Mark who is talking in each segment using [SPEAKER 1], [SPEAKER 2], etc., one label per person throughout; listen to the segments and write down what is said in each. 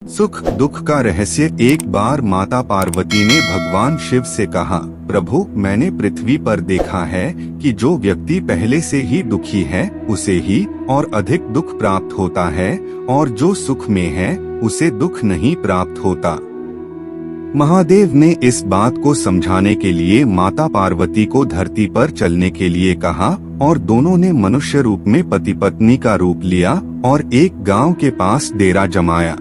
[SPEAKER 1] सुख दुख का रहस्य। एक बार माता पार्वती ने भगवान शिव से कहा, प्रभु मैंने पृथ्वी पर देखा है कि जो व्यक्ति पहले से ही दुखी है उसे ही और अधिक दुख प्राप्त होता है, और जो सुख में है उसे दुख नहीं प्राप्त होता। महादेव ने इस बात को समझाने के लिए माता पार्वती को धरती पर चलने के लिए कहा और दोनों ने मनुष्य रूप में पति पत्नी का रूप लिया और एक गांव के पास डेरा जमाया।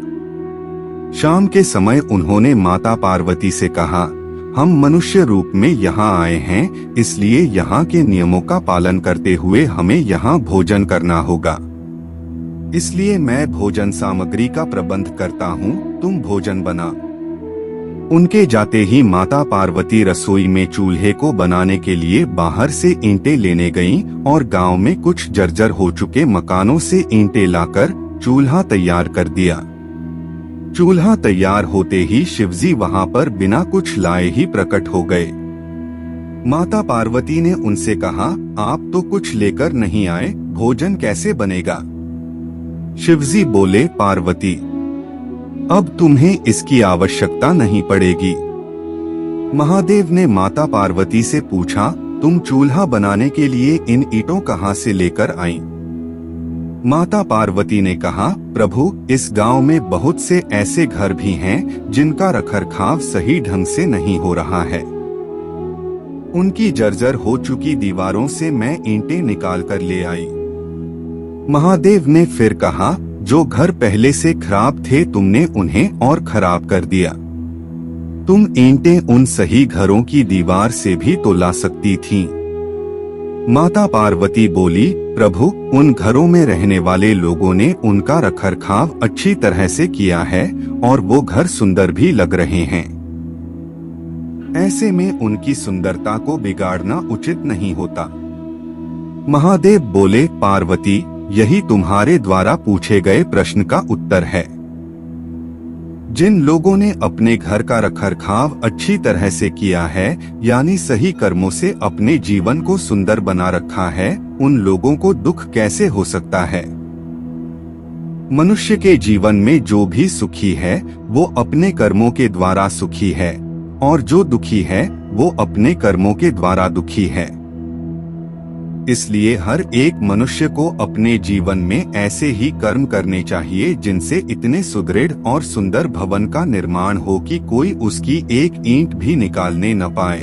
[SPEAKER 1] शाम के समय उन्होंने माता पार्वती से कहा, हम मनुष्य रूप में यहाँ आए हैं, इसलिए यहाँ के नियमों का पालन करते हुए हमें यहाँ भोजन करना होगा। इसलिए मैं भोजन सामग्री का प्रबंध करता हूँ, तुम भोजन बना। उनके जाते ही माता पार्वती रसोई में चूल्हे को बनाने के लिए बाहर से ईंटें लेने गईं और गांव में कुछ जर्जर हो चुके मकानों से ईंटें लाकर चूल्हा तैयार कर दिया। चूल्हा तैयार होते ही शिवजी वहां पर बिना कुछ लाए ही प्रकट हो गए। माता पार्वती ने उनसे कहा, आप तो कुछ लेकर नहीं आए, भोजन कैसे बनेगा? शिवजी बोले, पार्वती अब तुम्हें इसकी आवश्यकता नहीं पड़ेगी। महादेव ने माता पार्वती से पूछा, तुम चूल्हा बनाने के लिए इन ईंटों कहां से लेकर आई? माता पार्वती ने कहा, प्रभु इस गांव में बहुत से ऐसे घर भी हैं जिनका रखरखाव सही ढंग से नहीं हो रहा है। उनकी जर्जर हो चुकी दीवारों से मैं ईंटें निकाल कर ले आई। महादेव ने फिर कहा, जो घर पहले से खराब थे तुमने उन्हें और खराब कर दिया। तुम ईंटें उन सही घरों की दीवार से भी तो ला सकती थीं। माता पार्वती बोली, प्रभु उन घरों में रहने वाले लोगों ने उनका रखरखाव अच्छी तरह से किया है और वो घर सुंदर भी लग रहे हैं। ऐसे में उनकी सुंदरता को बिगाड़ना उचित नहीं होता। महादेव बोले, पार्वती यही तुम्हारे द्वारा पूछे गए प्रश्न का उत्तर है। जिन लोगों ने अपने घर का रखरखाव अच्छी तरह से किया है, यानी सही कर्मों से अपने जीवन को सुंदर बना रखा है, उन लोगों को दुख कैसे हो सकता है? मनुष्य के जीवन में जो भी सुखी है वो अपने कर्मों के द्वारा सुखी है, और जो दुखी है वो अपने कर्मों के द्वारा दुखी है। इसलिए हर एक मनुष्य को अपने जीवन में ऐसे ही कर्म करने चाहिए जिनसे इतने सुदृढ़ और सुंदर भवन का निर्माण हो कि कोई उसकी एक ईंट भी निकालने न पाए।